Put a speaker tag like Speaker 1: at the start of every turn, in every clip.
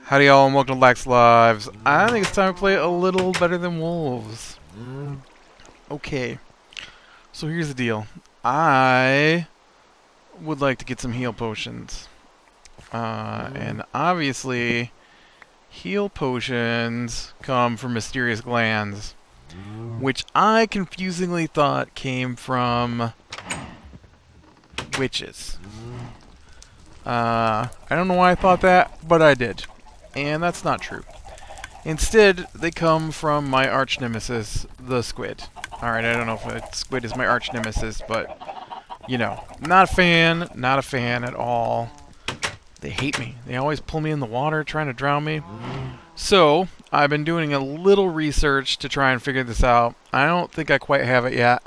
Speaker 1: Howdy y'all and welcome to Lac Lives. I think it's time to play a little better than wolves. Okay, so here's the deal. I would like to get some heal potions. And obviously, heal potions come from mysterious glands, which I confusingly thought came from witches. I don't know why I thought that, but I did. And that's not true. Instead, they come from my arch nemesis, the squid. Alright, I don't know if a squid is my arch nemesis, but, you know, not a fan at all. They hate me. They always pull me in the water trying to drown me. So, I've been doing a little research to try and figure this out. I don't think I quite have it yet,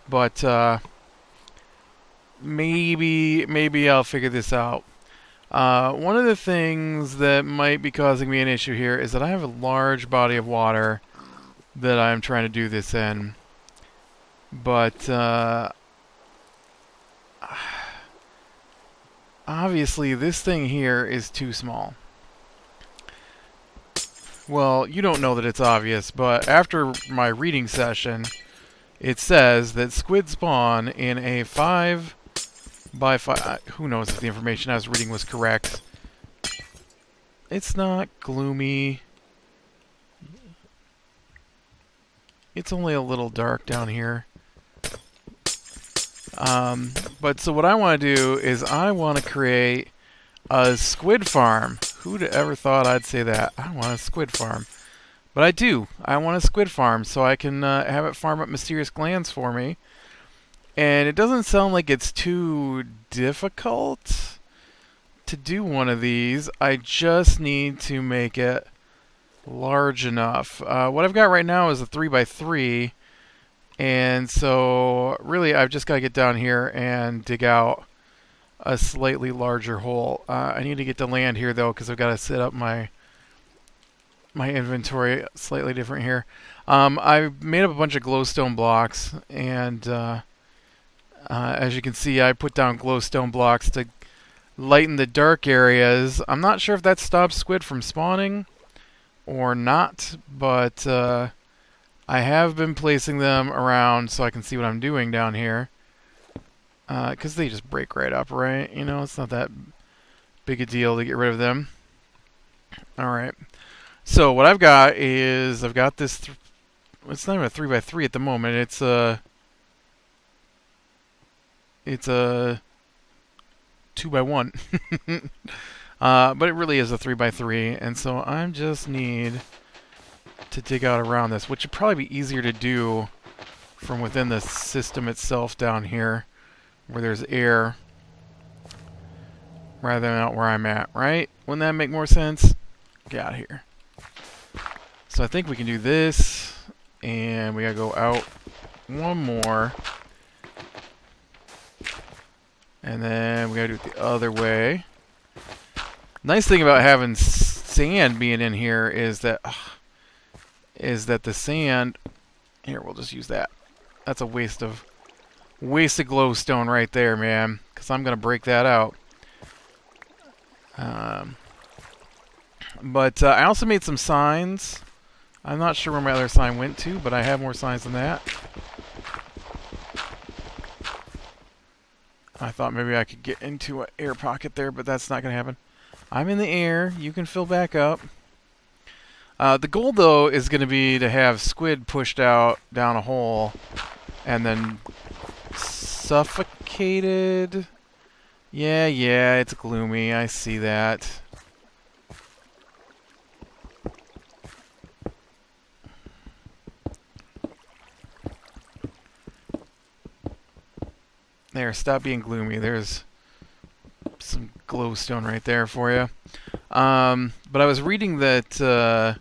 Speaker 1: but maybe I'll figure this out. One of the things that might be causing me an issue here is that I have a large body of water that I'm trying to do this in. But, obviously this thing here is too small. Well, you don't know that it's obvious, but after my reading session, it says that squid spawn in a 5 by 5. Who knows if the information I was reading was correct. It's not gloomy. It's only a little dark down here. But so what I want to do is I want to create a squid farm. Who'd ever thought I'd say that? I want a squid farm. But I do. I want a squid farm so I can have it farm up mysterious glands for me. And it doesn't sound like it's too difficult to do one of these. I just need to make it large enough. What I've got right now is a 3x3. And so really I've just got to get down here and dig out a slightly larger hole. I need to get to land here though because I've got to set up my inventory slightly different here. I've made up a bunch of glowstone blocks and as you can see, I put down glowstone blocks to lighten the dark areas. I'm not sure if that stops squid from spawning or not, but I have been placing them around so I can see what I'm doing down here. Because they just break right up, right? You know, it's not that big a deal to get rid of them. Alright. So what I've got is, I've got this, it's not even a 3x3 at the moment, it's a 2x1. But it really is a 3x3, and so I just need to dig out around this, which would probably be easier to do from within the system itself down here, where there's air, rather than out where I'm at, right? Wouldn't that make more sense? Get out of here. So I think we can do this, and we gotta go out one more. And then we gotta do it the other way. Nice thing about having sand being in here is that the sand. Here, we'll just use that. That's a waste of glowstone right there, man. Because I'm gonna break that out. But I also made some signs. I'm not sure where my other sign went to, but I have more signs than that. I thought maybe I could get into an air pocket there, but that's not going to happen. I'm in the air. You can fill back up. The goal, though, is going to be to have squid pushed out down a hole and then suffocated. Yeah, it's gloomy. I see that. There, stop being gloomy. There's some glowstone right there for you. But I was reading that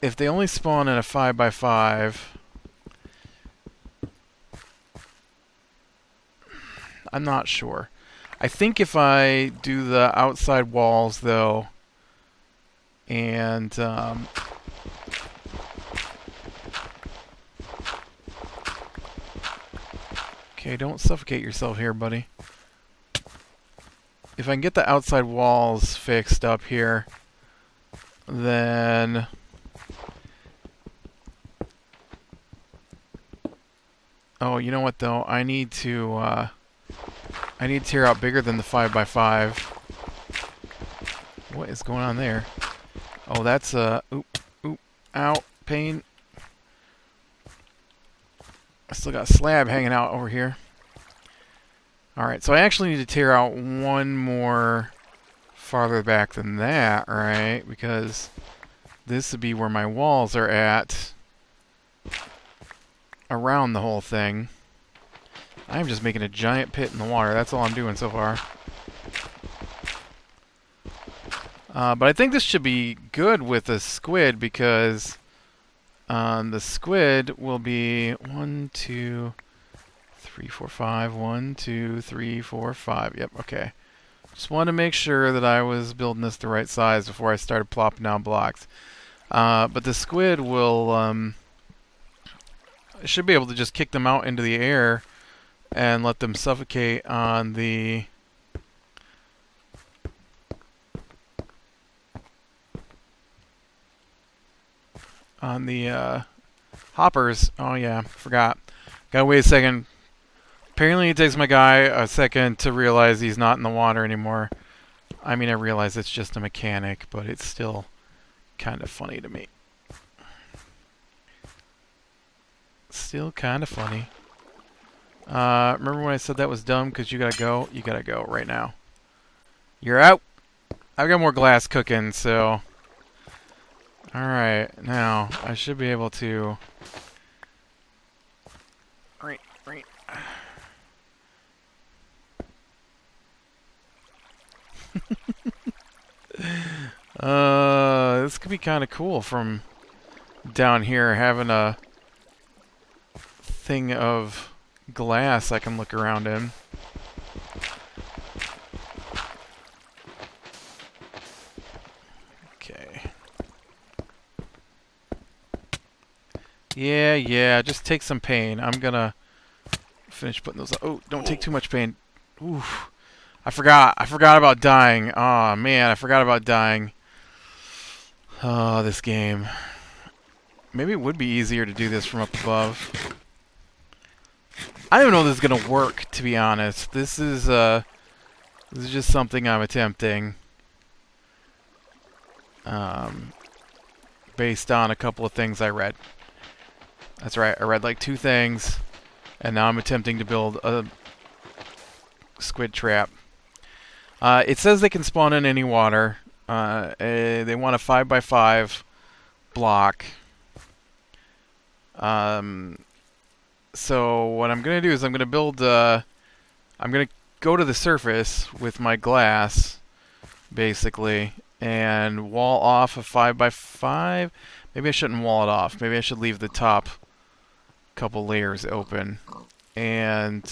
Speaker 1: if they only spawn in a 5x5, I'm not sure. I think if I do the outside walls, though, and okay, don't suffocate yourself here, buddy. if I can get the outside walls fixed up here, then oh, you know what though? I need to tear out bigger than the 5x5. What is going on there? Oh, that's oop, ow, pain. I still got a slab hanging out over here. Alright, so I actually need to tear out one more farther back than that, right? Because this would be where my walls are at around the whole thing. I'm just making a giant pit in the water. That's all I'm doing so far. But I think this should be good with the squid because the squid will be 1, 2, 3, 4, 5. 1, 2, 3, 4, 5. Yep, okay. Just wanted to make sure that I was building this the right size before I started plopping down blocks. But the squid will... I should be able to just kick them out into the air and let them suffocate on the... hoppers. Oh yeah, forgot. Gotta wait a second. Apparently it takes my guy a second to realize he's not in the water anymore. I mean, I realize it's just a mechanic, but it's still kind of funny to me. Still kind of funny. Remember when I said that was dumb because you gotta go? You gotta go right now. You're out! I've got more glass cooking, so... Alright, now I should be able to... Right. This could be kind of cool from down here, having a thing of glass I can look around in. Okay. Yeah, just take some pain. I'm gonna finish putting those... Oh, don't take too much pain. Oof. I forgot about dying. Oh man, I forgot about dying. Oh, this game. Maybe it would be easier to do this from up above. I don't know if this is gonna work, to be honest. This is just something I'm attempting. Based on a couple of things I read. That's right, I read like 2 things, and now I'm attempting to build a squid trap. It says they can spawn in any water. They want a 5x5 block. So what I'm going to do is I'm going to build... I'm going to go to the surface with my glass, basically, and wall off a 5x5. Maybe I shouldn't wall it off. Maybe I should leave the top couple layers open. And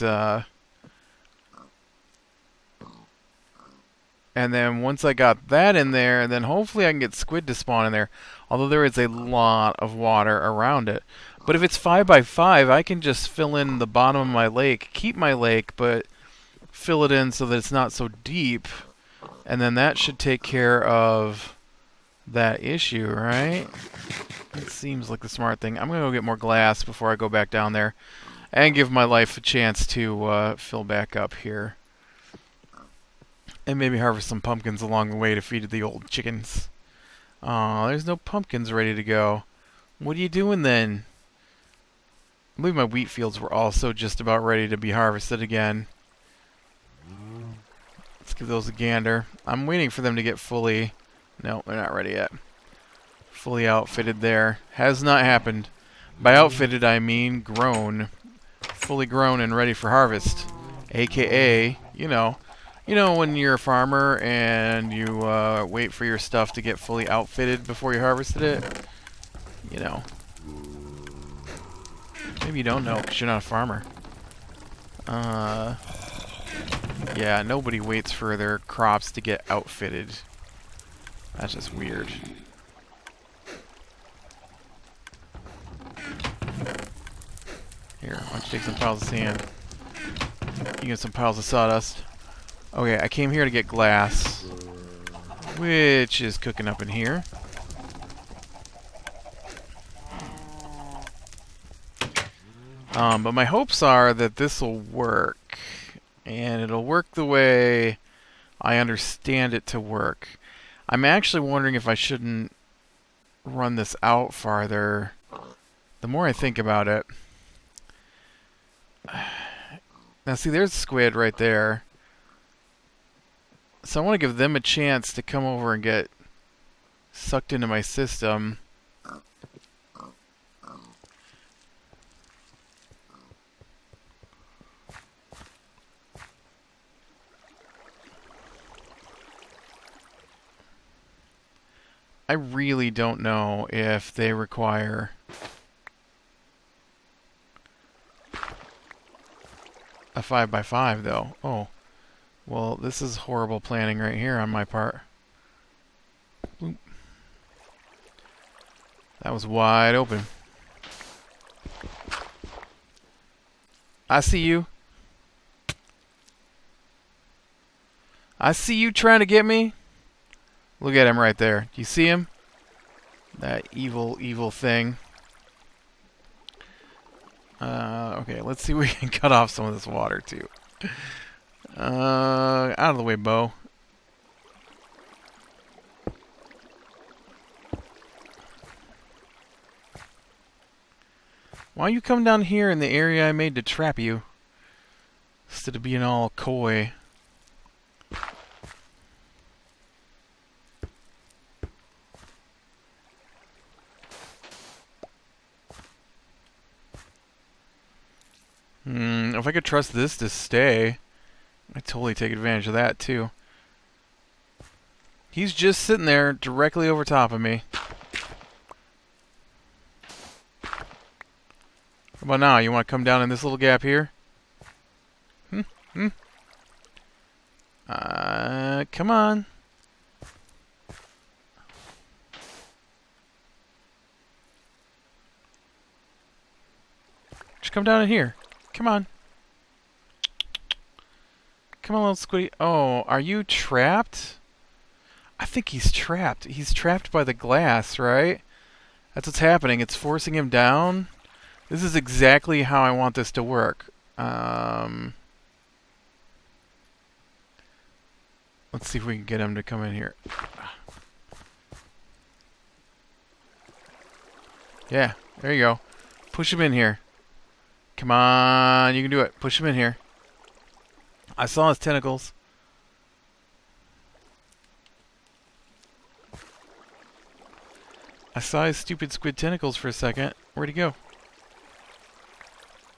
Speaker 1: then once I got that in there, then hopefully I can get squid to spawn in there. Although there is a lot of water around it. But if it's 5x5, I can just fill in the bottom of my lake, keep my lake, but fill it in so that it's not so deep. And then that should take care of that issue, right? It seems like the smart thing. I'm going to go get more glass before I go back down there. And give my life a chance to fill back up here. And maybe harvest some pumpkins along the way to feed the old chickens. Aw, there's no pumpkins ready to go. What are you doing then? I believe my wheat fields were also just about ready to be harvested again. Let's give those a gander. I'm waiting for them to get fully... No, they're not ready yet. Fully outfitted there. Has not happened. By outfitted, I mean grown. Fully grown and ready for harvest. AKA, you know when you're a farmer and you wait for your stuff to get fully outfitted before you harvested it? You know. Maybe you don't know because you're not a farmer. Yeah, nobody waits for their crops to get outfitted. That's just weird. Here, why don't you take some piles of sand? You get some piles of sawdust. Okay, I came here to get glass, which is cooking up in here. But my hopes are that this will work, and it'll work the way I understand it to work. I'm actually wondering if I shouldn't run this out farther. The more I think about it. Now see, there's squid right there. So I want to give them a chance to come over and get sucked into my system. I really don't know if they require a 5x5 though. Oh, well, this is horrible planning right here on my part. Boop. That was wide open. I see you. I see you trying to get me. Look at him right there. Do you see him? That evil, evil thing. Okay, let's see if we can cut off some of this water too. Out of the way, Bo. Why you come down here in the area I made to trap you? Instead of being all coy. If I could trust this to stay, I'd totally take advantage of that too. He's just sitting there directly over top of me. How about now? You want to come down in this little gap here? Come on. Just come down in here. Come on. Come on, little squiddy. Oh, are you trapped? I think he's trapped. He's trapped by the glass, right? That's what's happening. It's forcing him down. This is exactly how I want this to work. Let's see if we can get him to come in here. Yeah, there you go. Push him in here. Come on, you can do it. Push him in here. I saw his tentacles. I saw his stupid squid tentacles for a second. Where'd he go?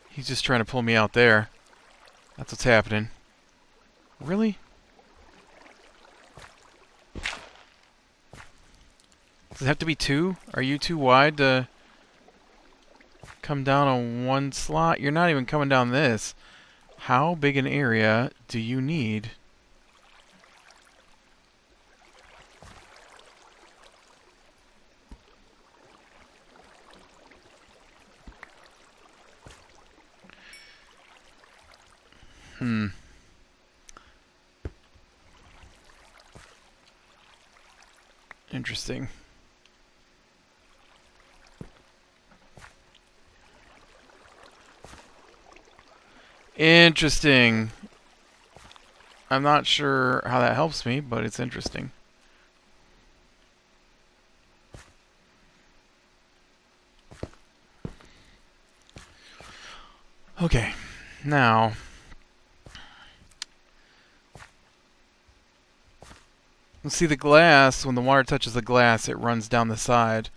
Speaker 1: He's just trying to pull me out there. That's what's happening. Really? Does it have to be two? Are you too wide to come down on one slot? You're not even coming down this. How big an area do you need? Interesting. Interesting. I'm not sure how that helps me, but it's interesting. Okay, now let's see the glass. When the water touches the glass, it runs down the side.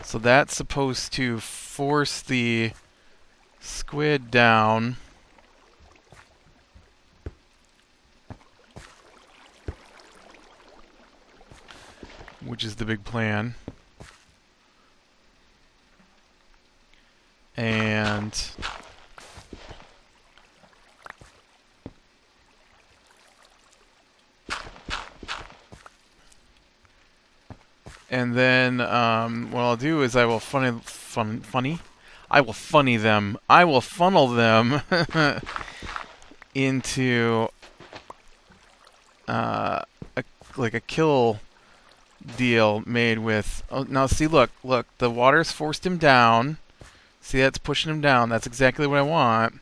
Speaker 1: So that's supposed to force the squid down. Which is the big plan. And then what I'll do is I will I will funny them. I will funnel them into a like a kill deal made with. Oh, now see, look, the water's forced him down. See, that's pushing him down. That's exactly what I want.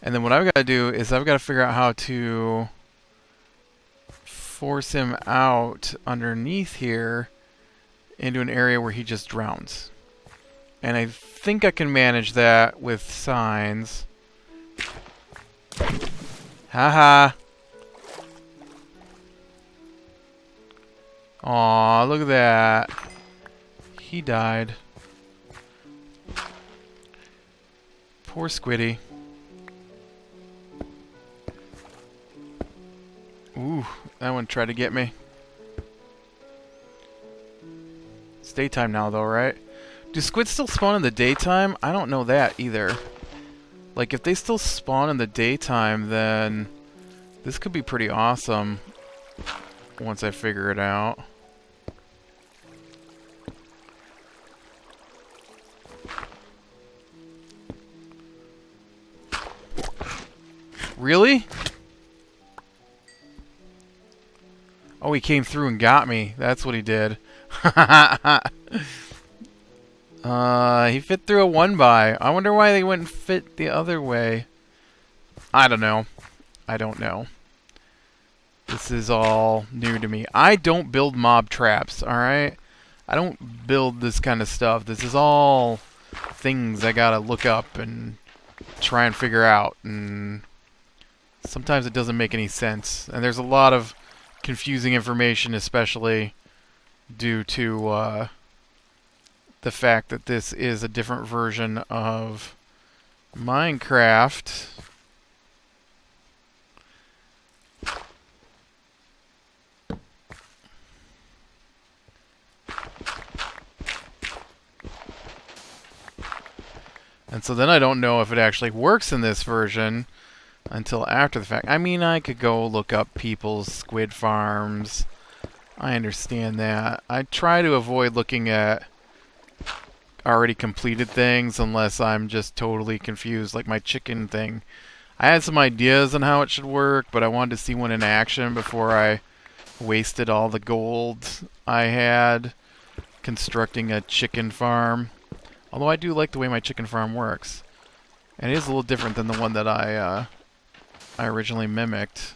Speaker 1: And then what I've got to do is I've got to figure out how to force him out underneath here into an area where he just drowns. And I think I can manage that with signs. Haha. Aw, look at that. He died. Poor Squiddy. Ooh, that one tried to get me. It's daytime now, though, right? Do squids still spawn in the daytime? I don't know that either. Like, if they still spawn in the daytime, then this could be pretty awesome once I figure it out. Really? Oh, he came through and got me. That's what he did. He fit through a 1x. I wonder why they wouldn't fit the other way. I don't know. I don't know. This is all new to me. I don't build mob traps, alright? I don't build this kind of stuff. This is all things I gotta look up and try and figure out. And sometimes it doesn't make any sense. And there's a lot of confusing information, especially due to the fact that this is a different version of Minecraft. And so then I don't know if it actually works in this version until after the fact. I mean, I could go look up people's squid farms. I understand that. I try to avoid looking at already completed things unless I'm just totally confused, like my chicken thing. I had some ideas on how it should work, but I wanted to see one in action before I wasted all the gold I had constructing a chicken farm. Although I do like the way my chicken farm works. And it is a little different than the one that I originally mimicked.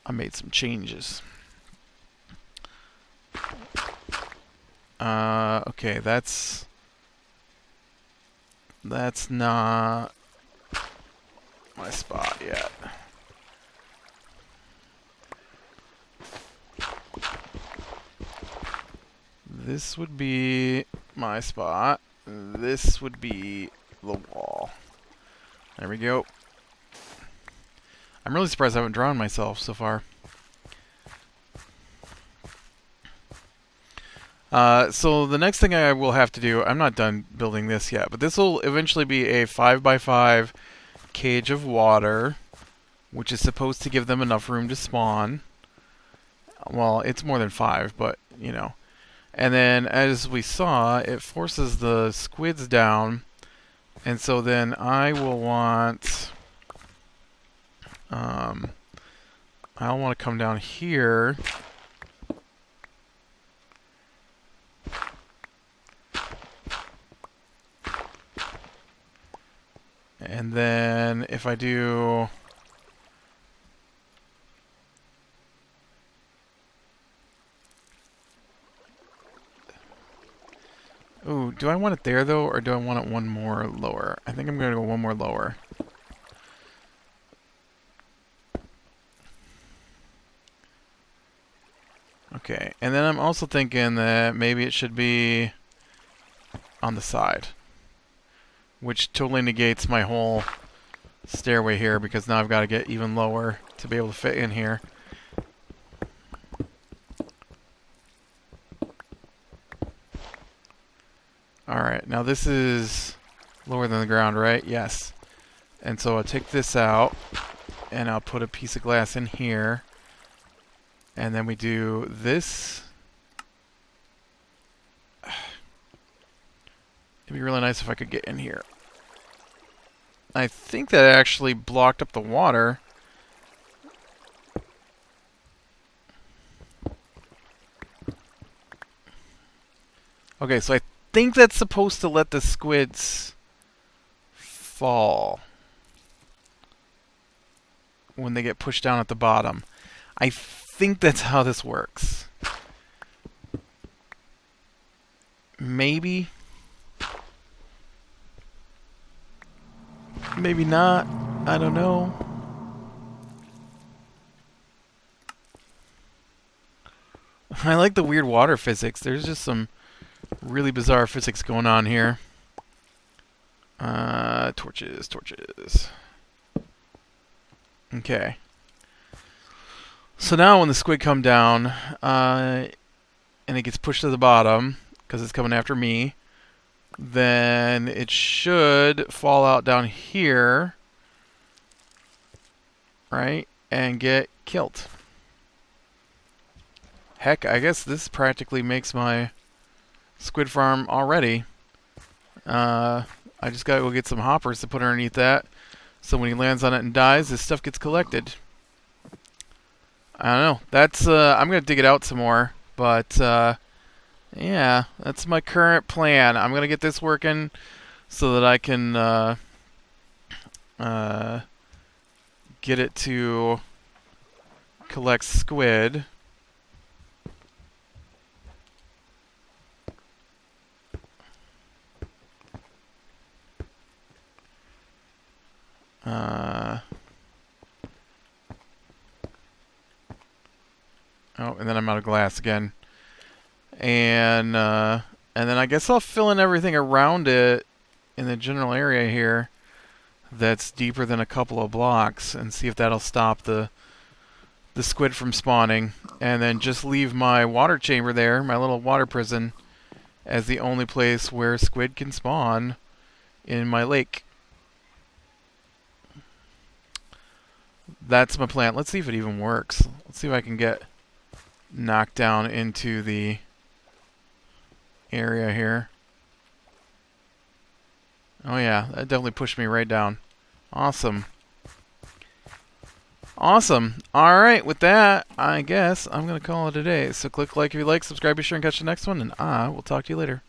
Speaker 1: I made some changes. Okay, that's not my spot yet. This would be my spot. This would be the wall. There we go. I'm really surprised I haven't drawn myself so far. So the next thing I will have to do, I'm not done building this yet, but this will eventually be a 5x5 cage of water, which is supposed to give them enough room to spawn. Well, it's more than 5, but, you know. And then, as we saw, it forces the squids down, and so then I will want... I'll want to come down here... And then if I do... Ooh, do I want it there though, or do I want it one more lower? I think I'm going to go one more lower. Okay, and then I'm also thinking that maybe it should be on the side, which totally negates my whole stairway here, because now I've got to get even lower to be able to fit in here. Alright, now this is lower than the ground, right? Yes. And so I'll take this out, and I'll put a piece of glass in here. And then we do this. It'd be really nice if I could get in here. I think that actually blocked up the water. Okay, so I think that's supposed to let the squids fall when they get pushed down at the bottom. I think that's how this works. Maybe. Maybe not. I don't know. I like the weird water physics. There's just some really bizarre physics going on here. Torches, torches. Okay. So now when the squid come down, and it gets pushed to the bottom, because it's coming after me, then it should fall out down here, right, and get killed. Heck, I guess this practically makes my squid farm already. I just gotta go get some hoppers to put underneath that, so when he lands on it and dies, this stuff gets collected. I don't know. That's I'm gonna dig it out some more, but yeah, that's my current plan. I'm gonna get this working so that I can get it to collect squid. Oh, and then I'm out of glass again. And then I guess I'll fill in everything around it in the general area here that's deeper than a couple of blocks and see if that'll stop the squid from spawning. And then just leave my water chamber there, my little water prison, as the only place where squid can spawn in my lake. That's my plan. Let's see if it even works. Let's see if I can get knocked down into the area here. Oh yeah, that definitely pushed me right down. Awesome. Awesome. Alright, with that, I guess I'm going to call it a day. So click like if you like, subscribe, be sure and catch the next one, and I will talk to you later.